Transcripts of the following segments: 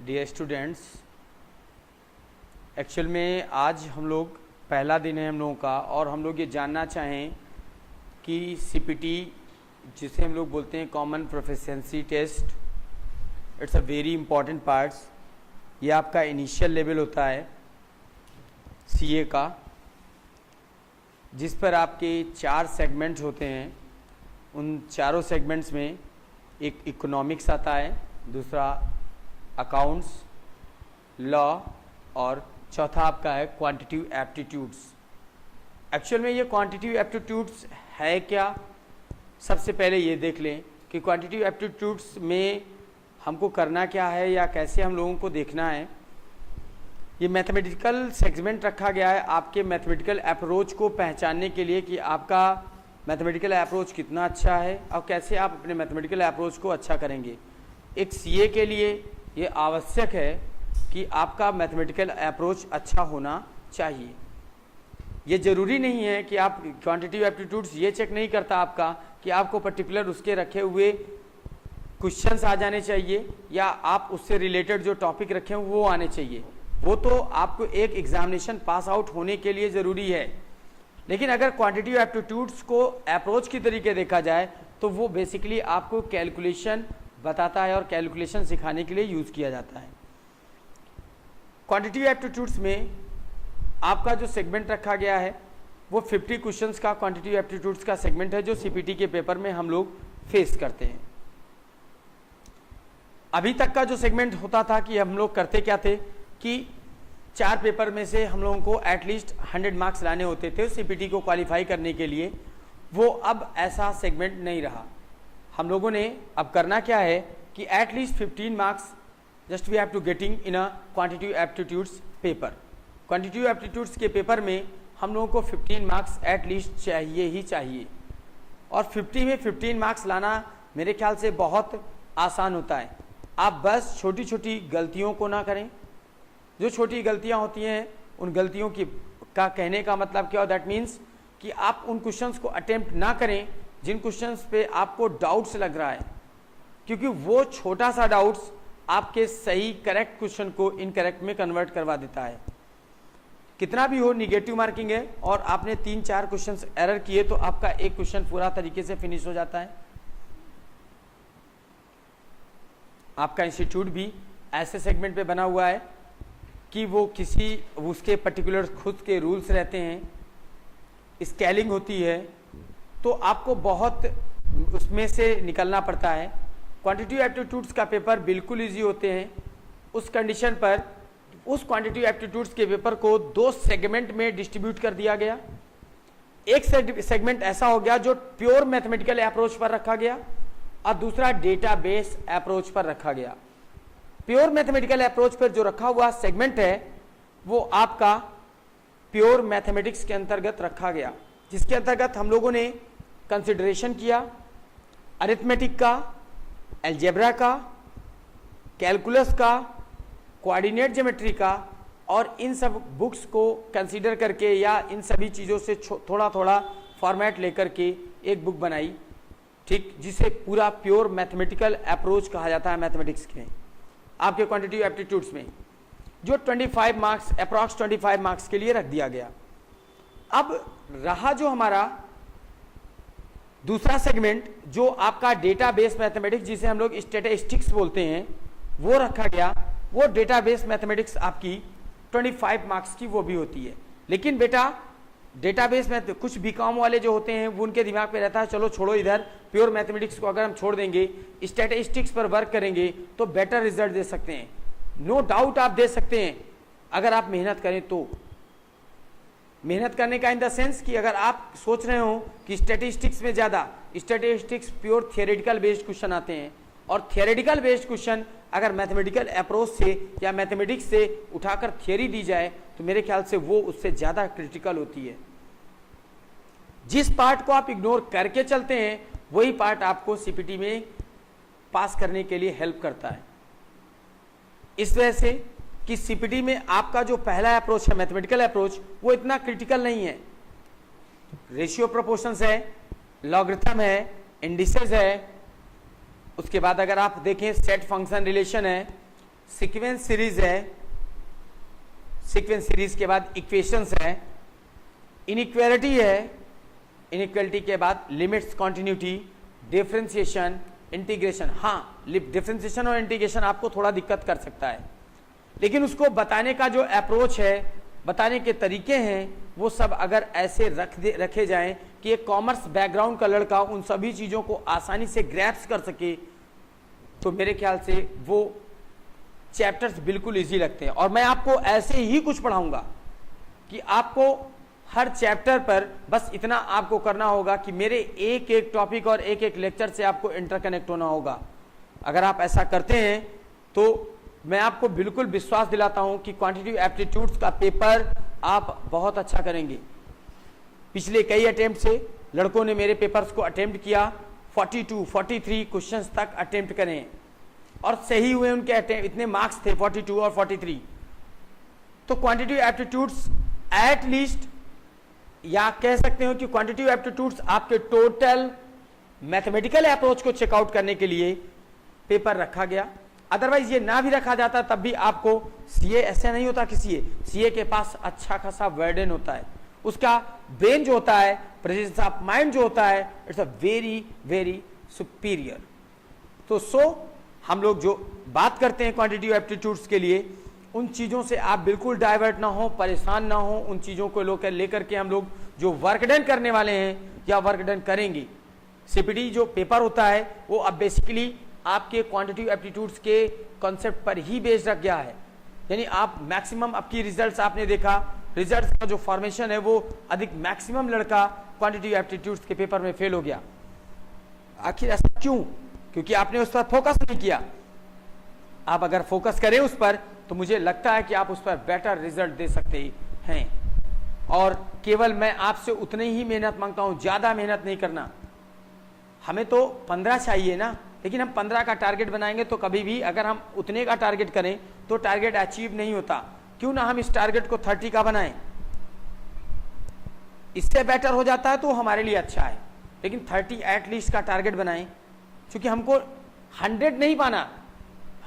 Dear students, actual में आज हम लोग पहला दिन है हम लोगों का, और हम लोग ये जानना चाहें कि सीपीटी जिसे हम लोग बोलते हैं common proficiency test, it's a very important parts. ये आपका इनिशियल लेवल होता है सीए का, जिस पर आपके 4 सेगमेंट्स होते हैं। उन चारों सेगमेंट्स में एक इकोनॉमिक्स आता है, दूसरा अकाउंट्स, लॉ, और चौथा आपका है क्वांटिटेटिव एप्टीट्यूड्स। एक्चुअल में ये क्वांटिटेटिव एप्टीट्यूड्स है क्या, सबसे पहले ये देख लें कि क्वांटिटेटिव एप्टीट्यूड्स में हमको करना क्या है या कैसे हम लोगों को देखना है। ये मैथमेटिकल सेगमेंट रखा गया है आपके मैथमेटिकल अप्रोच को पहचानने के लिए कि आपका मैथमेटिकल अप्रोच कितना अच्छा है और कैसे आप अपने मैथमेटिकल अप्रोच को अच्छा करेंगे। एक सीए के लिए ये आवश्यक है कि आपका मैथमेटिकल अप्रोच अच्छा होना चाहिए। ये ज़रूरी नहीं है कि आप क्वांटिटेटिव एप्टीट्यूड्स ये चेक नहीं करता आपका कि आपको पर्टिकुलर उसके रखे हुए क्वेश्चंस आ जाने चाहिए या आप उससे रिलेटेड जो टॉपिक रखे हैं वो आने चाहिए। वो तो आपको एक एग्जामिनेशन पास आउट होने के लिए ज़रूरी है, लेकिन अगर क्वांटिटेटिव एप्टीट्यूड्स को अप्रोच की तरीके देखा जाए तो वो बेसिकली आपको कैलकुलेशन बताता है और कैलकुलेशन सिखाने के लिए यूज़ किया जाता है। क्वांटिटेटिव एप्टीट्यूड्स में आपका जो सेगमेंट रखा गया है वो 50 क्वेश्चंस का क्वांटिटेटिव एप्टीट्यूड्स का सेगमेंट है, जो सीपीटी के पेपर में हम लोग फेस करते हैं। अभी तक का जो सेगमेंट होता था कि हम लोग करते क्या थे कि 4 पेपर में से हम लोगों को एटलीस्ट 100 मार्क्स लाने होते थे सीपीटी को क्वालिफाई करने के लिए। वो अब ऐसा सेगमेंट नहीं रहा। हम लोगों ने अब करना क्या है कि at least 15 marks just we have to getting in a quantitative aptitudes paper. Quantitative aptitudes के पेपर में हम लोगों को 15 मार्क्स एटलीस्ट चाहिए ही चाहिए, और 50 में 15 मार्क्स लाना मेरे ख्याल से बहुत आसान होता है। आप बस छोटी छोटी गलतियों को ना करें। जो छोटी गलतियां होती हैं उन गलतियों की का कहने का मतलब क्या हो, दैट मीन्स कि आप उन क्वेश्चंस को अटेम्प्ट ना करें जिन क्वेश्चंस पे आपको डाउट्स लग रहा है, क्योंकि वो छोटा सा डाउट्स आपके सही करेक्ट क्वेश्चन को इनकरेक्ट में कन्वर्ट करवा देता है। कितना भी हो निगेटिव मार्किंग है और आपने 3-4 क्वेश्चंस एरर किए तो आपका एक क्वेश्चन पूरा तरीके से फिनिश हो जाता है। आपका इंस्टीट्यूट भी ऐसे सेगमेंट पे बना हुआ है कि वो किसी उसके पर्टिकुलर खुद के रूल्स रहते हैं, स्केलिंग होती है, तो आपको बहुत उसमें से निकलना पड़ता है। क्वांटिटेटिव एप्टीट्यूड्स का पेपर बिल्कुल इजी होते हैं उस कंडीशन पर उस क्वांटिटेटिव एप्टीट्यूड्स के पेपर को 2 सेगमेंट में डिस्ट्रीब्यूट कर दिया गया। एक सेगमेंट ऐसा हो गया जो प्योर मैथमेटिकल अप्रोच पर रखा गया और दूसरा डेटाबेस अप्रोच पर रखा गया। प्योर मैथमेटिकल अप्रोच पर जो रखा हुआ सेगमेंट है वो आपका प्योर मैथमेटिक्स के अंतर्गत रखा गया, जिसके अंतर्गत हम लोगों ने कंसिडरेशन किया अरिथमेटिक का, अलजेब्रा का, कैलकुलस का, कोऑर्डिनेट ज्योमेट्री का, और इन सब बुक्स को कंसीडर करके या इन सभी चीज़ों से थोड़ा थोड़ा फॉर्मेट लेकर के एक बुक बनाई, ठीक, जिसे पूरा प्योर मैथमेटिकल अप्रोच कहा जाता है मैथमेटिक्स के आपके क्वांटिटेटिव एप्टीट्यूड्स में, जो 25 मार्क्स अप्रॉक्स 25 मार्क्स के लिए रख दिया गया। अब रहा जो हमारा दूसरा सेगमेंट जो आपका डेटाबेस मैथमेटिक्स, जिसे हम लोग स्टैटिस्टिक्स बोलते हैं, वो रखा गया। वो डेटाबेस मैथमेटिक्स आपकी 25 मार्क्स की वो भी होती है। लेकिन बेटा डेटाबेस में कुछ बीकॉम वाले जो होते हैं वो उनके दिमाग पे रहता है चलो छोड़ो, इधर प्योर मैथमेटिक्स को अगर हम छोड़ देंगे स्टैटिस्टिक्स पर वर्क करेंगे तो बेटर रिजल्ट दे सकते हैं। नो डाउट आप दे सकते हैं अगर आप मेहनत करें तो। मेहनत करने का इन द सेंस कि अगर आप सोच रहे हो कि स्टैटिस्टिक्स में ज़्यादा, statistics pure theoretical based question आते हैं, और थियोरेटिकल बेस्ड क्वेश्चन अगर मैथमेटिकल अप्रोच से या मैथमेटिक्स से उठाकर थियोरी दी जाए तो मेरे ख्याल से वो उससे ज़्यादा क्रिटिकल होती है। जिस पार्ट को आप इग्नोर करके चलते हैं वही पार्ट आपको सीपीटी में पास करने के लिए हेल्प करता है। इस वजह से कि सीपीटी में आपका जो पहला अप्रोच है मैथमेटिकल अप्रोच वो इतना क्रिटिकल नहीं है। रेशियो प्रोपोर्शंस है, लॉगरिथम है, इंडिसेस है, उसके बाद अगर आप देखें सेट फंक्शन रिलेशन है, सीक्वेंस सीरीज है, सीक्वेंस सीरीज के बाद इक्वेशंस है, इनइक्वालिटी है, इनइक्वालिटी के बाद लिमिट्स, कॉन्टिन्यूटी, डिफरेंशिएशन, इंटीग्रेशन। हाँ, डिफरेंशिएशन और इंटीग्रेशन आपको थोड़ा दिक्कत कर सकता है, लेकिन उसको बताने का जो अप्रोच है, बताने के तरीके हैं, वो सब अगर ऐसे रखे जाएं कि एक कॉमर्स बैकग्राउंड का लड़का उन सभी चीज़ों को आसानी से ग्रैप्स कर सके, तो मेरे ख्याल से वो चैप्टर्स बिल्कुल इजी लगते हैं। और मैं आपको ऐसे ही कुछ पढ़ाऊंगा कि आपको हर चैप्टर पर बस इतना आपको करना होगा कि मेरे एक एक टॉपिक और एक एक लेक्चर से आपको इंटरकनेक्ट होना होगा। अगर आप ऐसा करते हैं तो मैं आपको बिल्कुल विश्वास दिलाता हूं कि क्वांटिटेटिव एप्टीट्यूड्स का पेपर आप बहुत अच्छा करेंगे। पिछले कई अटेम्प्ट से लड़कों ने मेरे पेपर्स को अटेम्प्ट किया, 42, 43 क्वेश्चंस तक अटेम्प्ट करें और सही हुए उनके अटेम्प्ट, इतने मार्क्स थे 42 और 43। तो क्वांटिटेटिव एप्टीट्यूड्स एट लीस्ट, या कह सकते हो कि क्वांटिटेटिव एप्टीट्यूड्स आपके टोटल मैथमेटिकल अप्रोच को चेकआउट करने के लिए पेपर रखा गया। अदरवाइज ये ना भी रखा जाता तब भी आपको सीए ऐसा नहीं होता कि सीए के पास अच्छा खासा वर्डन होता है, उसका ब्रेन जो होता है, प्रेजेंस ऑफ माइंड जो होता है, it's a very very superior. तो हम लोग जो बात करते हैं क्वांटिटेटिव एप्टीट्यूड्स के लिए, उन चीज़ों से आप बिल्कुल डाइवर्ट ना हो, परेशान ना हो। उन चीज़ों को लेकर के हम लोग जो वर्क डन करने वाले हैं या वर्क डन करेंगे, सीपीटी जो पेपर होता है वो अब बेसिकली आपके क्वांटिटेटिव एप्टीट्यूड्स के कॉन्सेप्ट पर ही बेस्ड रख गया है। यानी आप मैक्सिमम आपकी रिजल्ट्स आपने देखा, रिजल्ट्स का जो फॉर्मेशन है वो अधिक मैक्सिमम लड़का क्वांटिटेटिव एप्टीट्यूड्स के पेपर में फेल हो गया। आखिर ऐसा क्यों? क्योंकि आपने उस पर फोकस नहीं किया। आप अगर फोकस करें उस पर तो मुझे लगता है कि आप उस पर बेटर रिजल्ट दे सकते हैं। और केवल मैं आपसे उतनी ही मेहनत मांगता हूं, ज्यादा मेहनत नहीं करना। हमें तो 15 चाहिए ना, लेकिन हम 15 का टारगेट बनाएंगे तो कभी भी अगर हम उतने का टारगेट करें तो टारगेट अचीव नहीं होता। क्यों ना हम इस टारगेट को 30 का बनाएं, इससे बेटर हो जाता है तो हमारे लिए अच्छा है। लेकिन 30 एटलीस्ट का टारगेट बनाएं, क्योंकि हमको 100 नहीं पाना,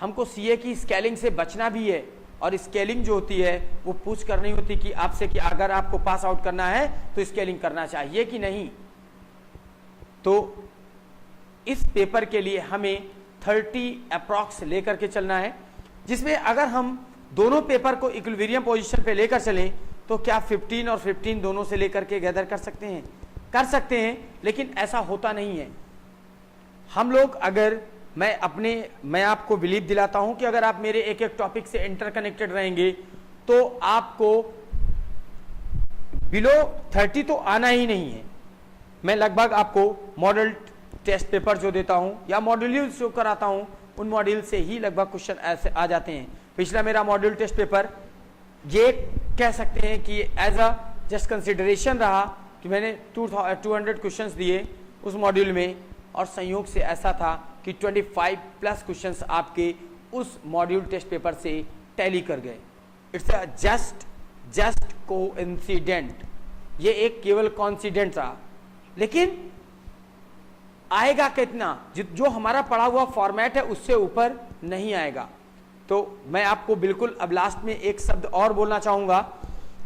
हमको सीए की स्केलिंग से बचना भी है। और स्केलिंग जो होती है वो पूछ कर नहीं होती कि आपसे कि अगर आपको पास आउट करना है तो स्केलिंग करना चाहिए कि नहीं। तो इस पेपर के लिए हमें 30 अप्रॉक्स लेकर के चलना है, जिसमें अगर हम दोनों पेपर को इक्विलिब्रियम पोजीशन पे लेकर चलें तो क्या 15 और 15 दोनों से लेकर के गैदर कर सकते हैं? कर सकते हैं, लेकिन ऐसा होता नहीं है। हम लोग अगर मैं आपको बिलीव दिलाता हूं कि अगर आप मेरे एक एक टॉपिक से इंटरकनेक्टेड रहेंगे तो आपको बिलो 30 तो आना ही नहीं है। मैं लगभग आपको मॉडल टेस्ट पेपर जो देता हूं या मॉड्यूल जो कराता हूं, उन मॉड्यूल से ही लगभग क्वेश्चन ऐसे आ जाते हैं। पिछला मेरा मॉड्यूल टेस्ट पेपर ये कह सकते हैं कि एज अ जस्ट कंसिडरेशन रहा कि मैंने 200 क्वेश्चंस दिए उस मॉड्यूल में, और संयोग से ऐसा था कि 25+ क्वेश्चंस आपके उस मॉड्यूल टेस्ट पेपर से टैली कर गए। इट्स अ जस्ट कोइंसिडेंट, ये एक केवल कॉन्सिडेंट रहा, लेकिन आएगा कितना? जो हमारा पढ़ा हुआ फॉर्मेट है उससे ऊपर नहीं आएगा। तो मैं आपको बिल्कुल अब लास्ट में एक शब्द और बोलना चाहूंगा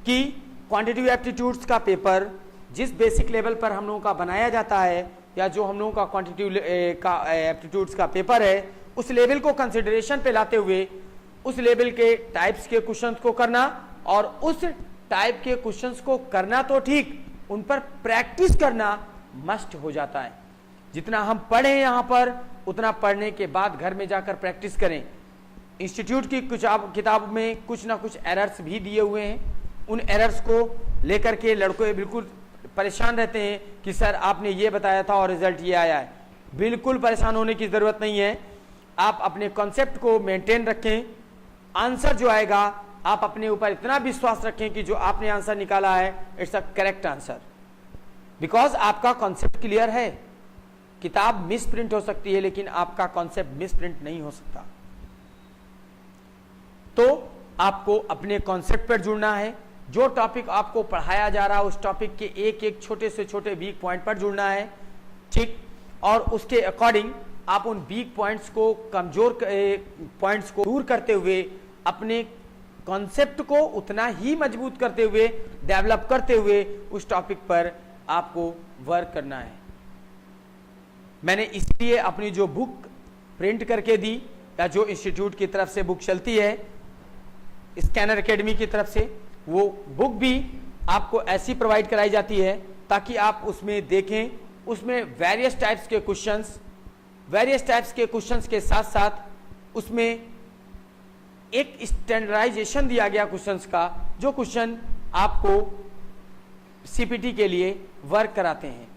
कि क्वांटिटेटिव एप्टीट्यूड्स का पेपर जिस बेसिक लेवल पर हम लोगों का बनाया जाता है, या जो हम लोगों का क्वांटिटेटिव का एप्टीट्यूड्स का पेपर है, उस लेवल को कंसिडरेशन पे लाते हुए उस लेवल के टाइप्स के क्वेश्चंस को करना, और उस टाइप के क्वेश्चंस को करना तो ठीक, उन पर प्रैक्टिस करना मस्ट हो जाता है। जितना हम पढ़े यहाँ पर उतना पढ़ने के बाद घर में जाकर प्रैक्टिस करें। इंस्टीट्यूट की कुछ किताब में कुछ ना कुछ एरर्स भी दिए हुए हैं, उन एरर्स को लेकर के लड़के बिल्कुल परेशान रहते हैं कि सर आपने ये बताया था और रिजल्ट ये आया है। बिल्कुल परेशान होने की जरूरत नहीं है। आप अपने कॉन्सेप्ट को मेंटेन रखें, आंसर जो आएगा आप अपने ऊपर इतना विश्वास रखें कि जो आपने आंसर निकाला है it's a correct answer, because आपका कॉन्सेप्ट क्लियर है। किताब मिस प्रिंट हो सकती है लेकिन आपका कॉन्सेप्ट मिस प्रिंट नहीं हो सकता। तो आपको अपने कॉन्सेप्ट पर जुड़ना है। जो टॉपिक आपको पढ़ाया जा रहा है उस टॉपिक के एक एक छोटे से छोटे वीक पॉइंट पर जुड़ना है, ठीक, और उसके अकॉर्डिंग आप उन वीक पॉइंट्स को, कमजोर पॉइंट्स को दूर करते हुए अपने कॉन्सेप्ट को उतना ही मजबूत करते हुए, डेवलप करते हुए उस टॉपिक पर आपको वर्क करना है। मैंने इसलिए अपनी जो बुक प्रिंट करके दी, या जो इंस्टीट्यूट की तरफ से बुक चलती है स्कैनर एकेडमी की तरफ से, वो बुक भी आपको ऐसी प्रोवाइड कराई जाती है ताकि आप उसमें देखें, उसमें वेरियस टाइप्स के क्वेश्चंस के साथ साथ उसमें एक स्टैंडर्डाइजेशन दिया गया क्वेश्चंस का, जो क्वेश्चन आपको सीपीटी के लिए वर्क कराते हैं।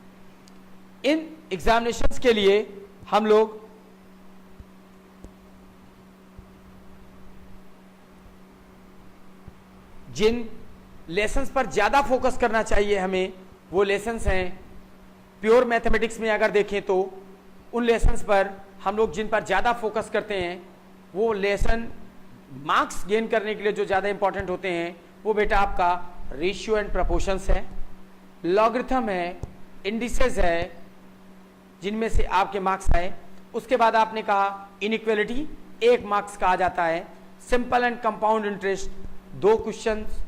इन एग्जामिनेशंस के लिए हम लोग जिन लेसन्स पर ज्यादा फोकस करना चाहिए हमें, वो लेसन्स हैं प्योर मैथमेटिक्स में। अगर देखें तो उन लेसन्स पर हम लोग जिन पर ज्यादा फोकस करते हैं, वो लेसन मार्क्स गेन करने के लिए जो ज्यादा इंपॉर्टेंट होते हैं, वो बेटा आपका रेशियो एंड प्रपोर्शंस है, लॉगरिथम है, इंडिसेस है, जिनमें से आपके मार्क्स आए। उसके बाद आपने कहा इनइक्वालिटी, 1 मार्क्स का आ जाता है। Simple and compound interest 2 questions,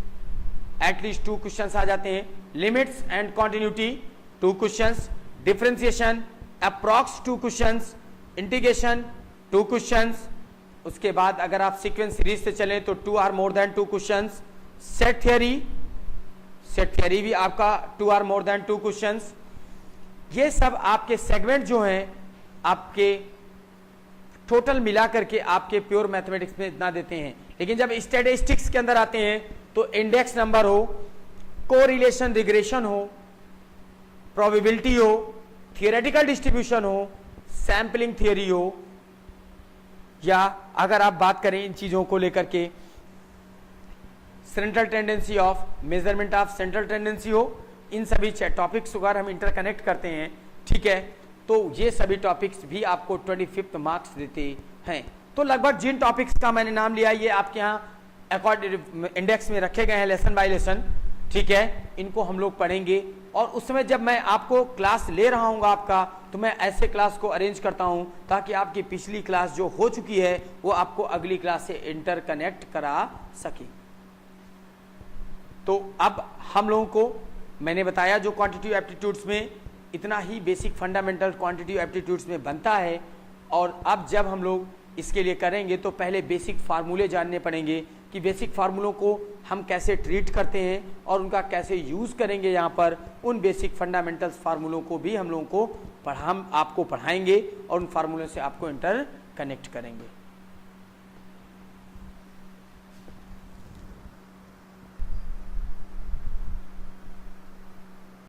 at least 2 questions आ जाते हैं। Limits and continuity 2 questions, differentiation approx 2 questions, integration 2 questions. उसके बाद अगर आप सीक्वेंस सीरीज से चलें तो 2 or more than 2 questions. Set theory भी आपका 2 आर मोर देन 2 क्वेश्चंस। ये सब आपके सेगमेंट जो हैं, आपके टोटल मिला करके आपके प्योर मैथमेटिक्स में इतना देते हैं। लेकिन जब स्टैटिस्टिक्स के अंदर आते हैं तो इंडेक्स नंबर हो, कोरिलेशन रिग्रेशन हो, प्रोबेबिलिटी हो, थियोरेटिकल डिस्ट्रीब्यूशन हो, सैंपलिंग थियोरी हो, या अगर आप बात करें इन चीजों को लेकर के central tendency of measurement of central tendency हो, इन सभी टॉपिक्स को अगर हम इंटरकनेक्ट करते हैं, ठीक है, तो ये सभी टॉपिक्स भी आपको 25th मार्क्स देते हैं। तो लगभग जिन टॉपिक्स का मैंने नाम लिया, ये आपके यहाँ इंडेक्स में रखे गए हैं लेसन बाय लेसन, ठीक है। इनको हम लोग पढ़ेंगे और उस समय जब मैं आपको क्लास ले रहा हूँ आपका, तो मैं ऐसे क्लास को अरेंज करता हूँ ताकि आपकी पिछली क्लास जो हो चुकी है वो आपको अगली क्लास से इंटरकनेक्ट करा सके। तो अब हम लोगों को मैंने बताया जो क्वांटिटेटिव एप्टीट्यूड्स में इतना ही बेसिक फंडामेंटल क्वांटिटेटिव एप्टीट्यूड्स में बनता है, और अब जब हम लोग इसके लिए करेंगे तो पहले बेसिक फार्मूले जानने पड़ेंगे कि बेसिक फार्मूलों को हम कैसे ट्रीट करते हैं और उनका कैसे यूज़ करेंगे। यहाँ पर उन बेसिक फंडामेंटल्स फार्मूलों को भी हम लोगों को हम आपको पढ़ाएंगे और उन फार्मूलों से आपको इंटर कनेक्ट करेंगे।